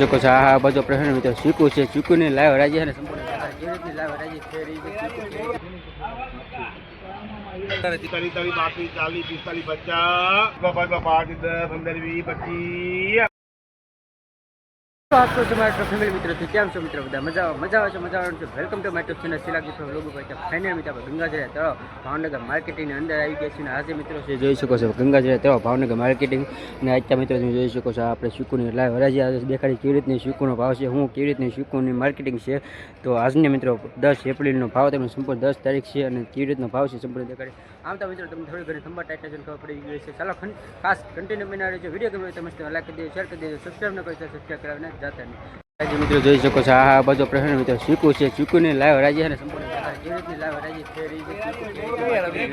શકો છો આ બધો પ્રશ્ન મિત્રો ચીકુ છે ચીકુની લાઈવ રાજી અને સંપૂર્ણ કેવી લાઈવ રાજી થઈ રહી છે તરી તરી બાકી 40 45 50 15 20 25 आपको जो माइट्रो फैमिली मित्रों थी केम छो मित्रों बधा मजा આવે છે વેલકમ ટુ માય ચેનલ સિલાજી ફ્રોમ લોગો ભાઈ ફાઇનલી મિત્રો ગંગાજળ તળાવ ભાવનગર માર્કેટિંગ ની અંદર આવી ગયા છે અને આજે મિત્રો છે જોઈ શકો છો ગંગાજળ તળાવ ભાવનગર માર્કેટિંગ અને અત્યારે મિત્રો તમે જોઈ શકો છો આપણે શીકુની લાઈવ હરાજી દેખાડી કેવી રીતની શીકુનો ભાવ છે હું કેવી રીતની શીકુની માર્કેટિંગ છે તો આજની મિત્રો 10 એપ્રિલનો ભાવ તમને સંપૂર્ણ 10 તારીખ છે અને કેવી રીતનો ભાવ છે સંપૂર્ણ દેખાડી આમ તો મિત્રો તમને થોડી ઘણી થંબા ટાઈટલ ખબર પડી ગઈ છે ચાલો ખાસ કન્ટિન્યુ બના રહેજો વિડીયો ગમે તો મસ્ત લાઈક કરી દેજો શેર કરી દેજો સબસ્ક્રાઇબ ન કરી તો સબસ્ક્રાઇબ કરાવીને જાતા નહીં મિત્રો જોઈ શકો છો આ બધો પ્રશ્ન મિત્રો ચીકુ છે ચીકુની લાઈવ હરાજી અને સંપૂર્ણ કેવી રીતની લાઈવ હરાજી થઈ રહી છે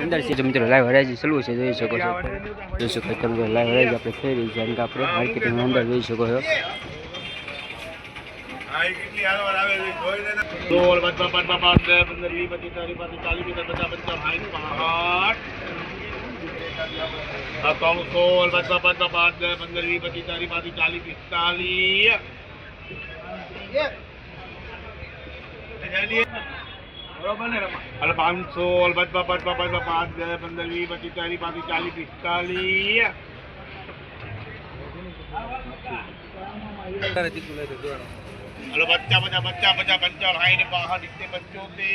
અંદર છે મિત્રો લાઈવ હરાજી ચાલુ છે જોઈ શકો છો તમે લાઈવ હરાજી આપણે થઈ રહી છે અને આપણે માર્કેટિંગ અંદર જોઈ શકો છો अल 500 अल 5 5 15 20 25 30 40 45 अल बच्चा बच्चा बच्चा बच्चा पंचाल हाइन बाहर दिखते बच्चों से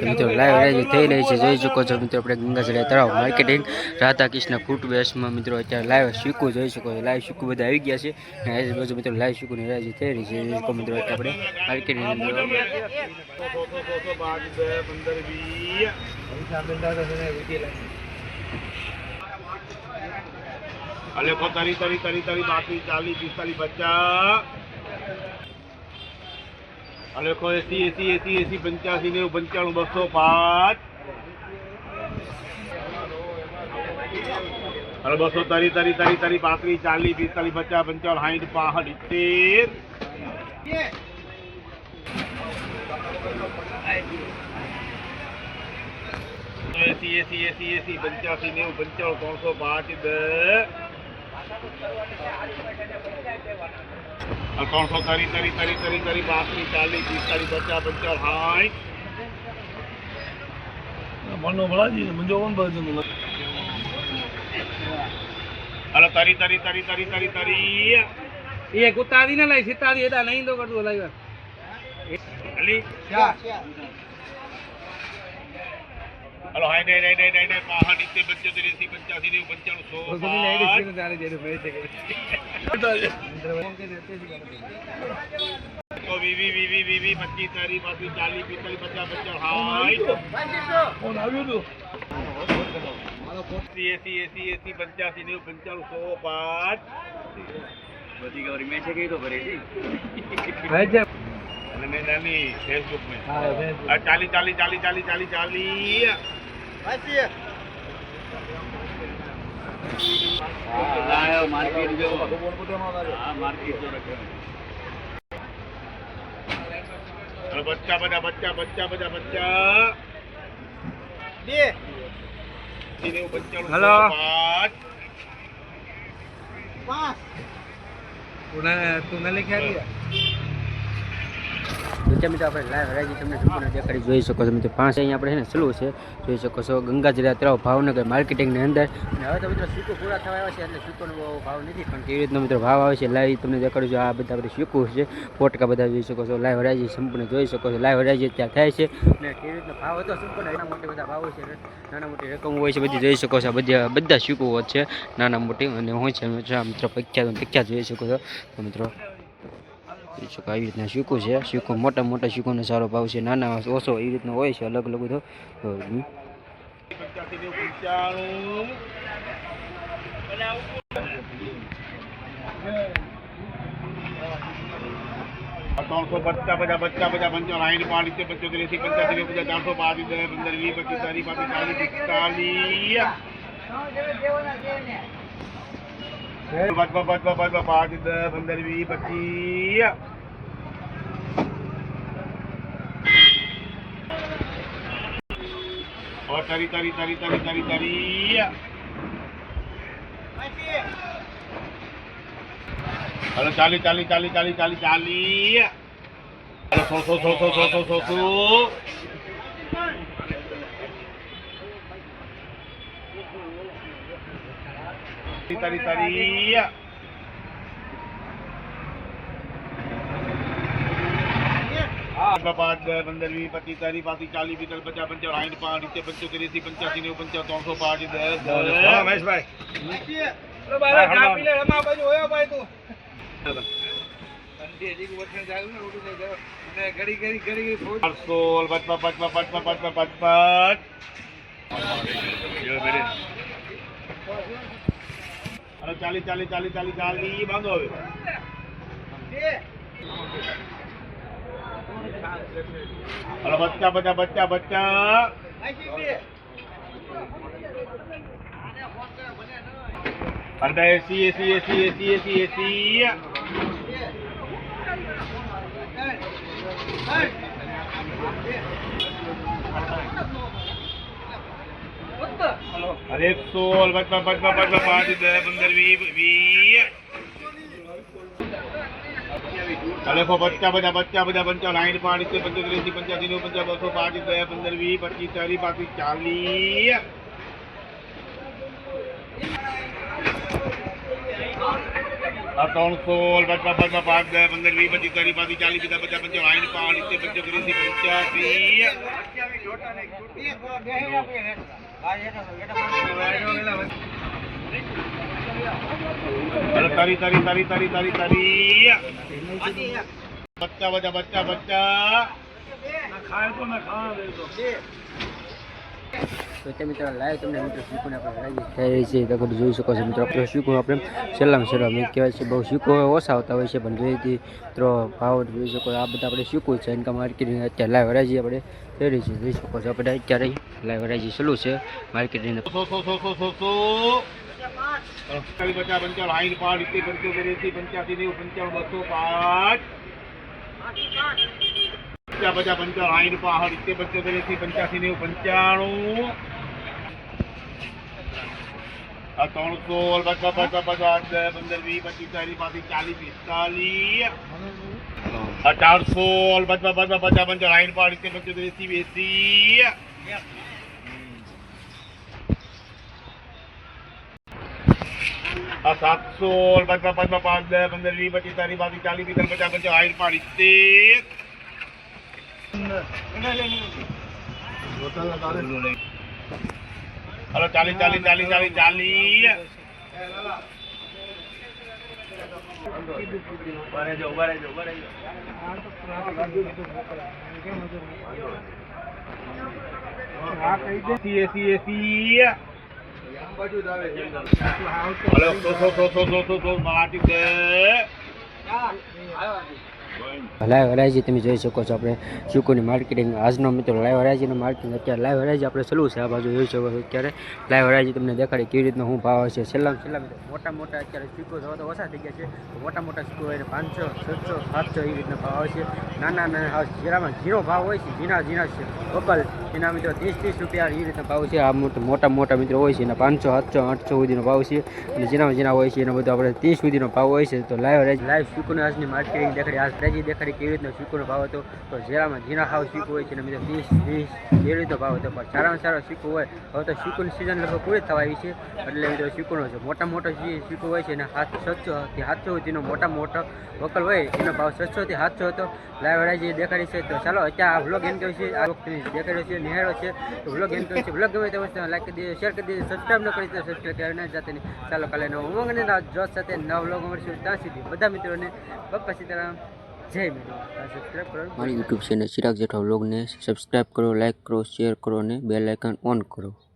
મિત્રો લાઈવ હરાજી થઈ રહી છે જોઈ શકો છો મિત્રો આપણે ગંગાજળ તળાવ માર્કેટિંગ રાધા કૃષ્ણ ફૂટવેર્સમાં મિત્રો અત્યારે લાઈવ શીકુ જોઈ શકો છો લાઈવ શીકુ બધા આવી ગયા છે અને આજે બાજુ મિત્રો લાઈવ શીકુની હરાજી થઈ રહી છે જોઈ શકો મિત્રો આપણે માર્કેટિંગ अले को तरी तरी तरी तरी बाकी 40 45 50 अले को 80 80 80 85 90 95 205 अले 200 तरी तरी तरी तरी बाकी 40 45 50 55 60 70 85 90 95 300 तरी तरी तरी तरी तरी बाकी 40 45 50 मनो बड़ा जी मुझे कौन बजन अरे तरी तरी तरी तरी तरी तरी ये कुत्ता दी ना लाई सीता दी एदा नहीं तो कर दो लाई अली क्या hello hi day day day day बाहर नीचे बच्चे तेरे 85 ने 95 100 जाने दे रहे थे तो वीवी वीवी वीवी 25 तारी बाकी 40 45 50 हाय कौन આવ્યું તું એસી 85 ને 95 105 બધી ગૌરી મેં છે કઈ તો ભરે છે અને નાની ફેસબુક में हां 40 40 40 40 40 40 वासी हां मार्केट जो हां मार्केट जो रखे अरे बच्चा बड़ा बच्चा बच्चा बड़ा बच्चा दे इने बच्चा हेलो 5 तूने लिखा दिया મિત્રો આપણે લાઈવ હરાજી તમને સંપૂર્ણ દેખાડી જોઈ શકો છો મિત્રો 5 અહીંયા આપણે છે ને ચાલુ છે જોઈ શકો છો ગંગાજળ તળાવ ભાવનગર માર્કેટિંગની અંદર અને હવે તો મિત્રો શીકુ પૂરા થવા આવ્યા છે એટલે શીકુનો ભાવ નથી પણ કેવી રીતનો મિત્રો ભાવ આવે છે લાઈવ તમને દેખાડું છું આ બધા આપણે શીકુ છે પોટકા બધા જોઈ શકો છો લાઈવ હરાજી સંપૂર્ણ જોઈ શકો છો લાઈવ હરાજી અત્યારે થાય છે અને કેવી રીતનો ભાવ હતો સંપૂર્ણ નાના મોટી બધા ભાવ છે નાના મોટી રકમ હોય છે બધી જોઈ શકો છો બધા શીકુ છે નાના મોટી અને હોય છે મિત્રો પ્રખ્યાત જોઈ શકો છો તો મિત્રો આવી રીતના શીકુ છે શીકુ મોટા મોટા શીકુનો સારો ભાવ છે નાના ઓછો એવી રીતનો હોય છે અલગ અલગ બધો 300 बच्चा बच्चा बच्चा बच्चा बच्चा लाइन पानी से बच्चों के लिए 85 50 400 5 10 15 20 25 30 और तरी तरी तरी तरी तरी तरी હલો 40 હલો 100 તારી પાંચ 10 15 20 25 30 35 40 45 50 55 60 65 70 80 85 90 95 305 10 મહેશભાઈ ચલો બારે ચા પી લે રમા બાજુ હોયો ભાઈ તું ઠંડી હજી વચન જાગું ને ઉડી ને જાવ ને ઘડી ફોન 455 અરે 40 બાંધો હવે હલો બચ્ચા અંડા એસી અરે 100 બચવા 5 10 15 20 અરે બચ્ચા બધા 55 લાઈન 5 75 85 85 205 10 15 20 25 30 35 40 300 બચવા 5 10 15 20 25 30 40 50 લાઈન 5 75 તારી બચ્ચા તો તે મિત્રો લાઈવ તમને મિત્રો શીખોને આપણે હરાજી થઈ રહી છે તો જોઈ શકો છો મિત્રો આપણે શીખો આપણે છેલ્લામાં છેલ્લા મેં કહેવાય છે બહુ શીખો ઓછા આવતા હોય છે પણ જોઈતી મિત્રો ભાવ જોઈ શકો આ બધા આપણે શીખવું છે ઇન્કમ માર્કેટિંગ અત્યારે લાઈવ હરાજી આપણે થઈ રહી છે જોઈ શકો છો આપણે અત્યારે લાઈવ હરાજી ચાલુ છે માર્કેટિંગ 50 લાઈન 5 75 85 205 50 લાઈન 5 75 85 95 આ 300 50 15 20 25 30 40 આ 400 50 લાઈન 5 75 80 આ 700 50 5 10 15 20 25 30 40 50 લાઈન 5 હલો 40 એસી લાઈવ હરાજી તમે જોઈ શકો છો આપણે શીખોની માર્કેટિંગ આજનો મિત્રો લાઈવ હરાજીનો માર્કેટિંગ અત્યારે લાઈવ હરાજી આપણે ચાલુ છે આ બાજુ જોઈ શકો છો અત્યારે લાઈવ હરાજી તમને દેખાડી કેવી રીતનો હું ભાવ છે છેલ્લા મિત્રો મોટા અત્યારે શીખો થવા તો ઓછા થઈ ગયા છે મોટા શીખો હોય 500 600 700 એ રીતના ભાવ હોય છે નાના હાવ જીરામાં ઝીરો ભાવ હોય છે ઝીણા છે લોકલ એના મિત્રો 30 રૂપિયા એ રીતના ભાવ છે આ મોટા મિત્રો હોય છે એના 500 700 800 સુધીનો ભાવ છે અને ઝીણા હોય છે એનો બધો આપણે 30 સુધીનો ભાવ હોય છે તો લાઈવ શીખોની આજની માર્કેટિંગ દેખાડી આજ હરાજી દેખાડી કેવી રીતનો શીખોનો ભાવ હતો તો ઝીરામાં ઝીણા હાવ શીખો હોય છે અને મિત્રો 30 એ રીતનો ભાવ હતો પણ સારામાં સારો શીખો હોય હવે તો શીખોની સિઝન લગભગ પૂરી થવા આવી છે એટલે મિત્રો શીખોનો છે મોટો શીખો હોય છે અને 700 થી 700 સુધીનો મોટો વકલ હોય એનો ભાવ 600 થી 700 હતો લાઈવ હરાજી દેખાડી છે તો ચાલો અત્યારે આ વ્લોગ એન્ડ કર્યો છે આ વખતે દેખાડ્યો છે નિહાળ્યો છે તો વ્લોગ એન્ડ કર્યો છે વ્લોગ ગમે તો લાઈક કરી દેજો શેર કરી દેજો સબસ્ક્રાઈબ ન કરી તો સબસ્ક્રાઈબ કરીને જાતે નહીં ચાલો કાલે નવો ઉમંગ અને જોત સાથે નવા વ્લોગ મળશું ત્યાં સુધી બધા મિત્રોને બાપા સીતારામ જય મિત્રો સબસ્ક્રાઈબ કરો મારી યુટ્યુબ ચેનલ ચિરાગ જેઠવા વ્લોગને સબસ્ક્રાઈબ કરો લાઈક કરો શેર કરો અને બેલ આઇકન ઓન કરો.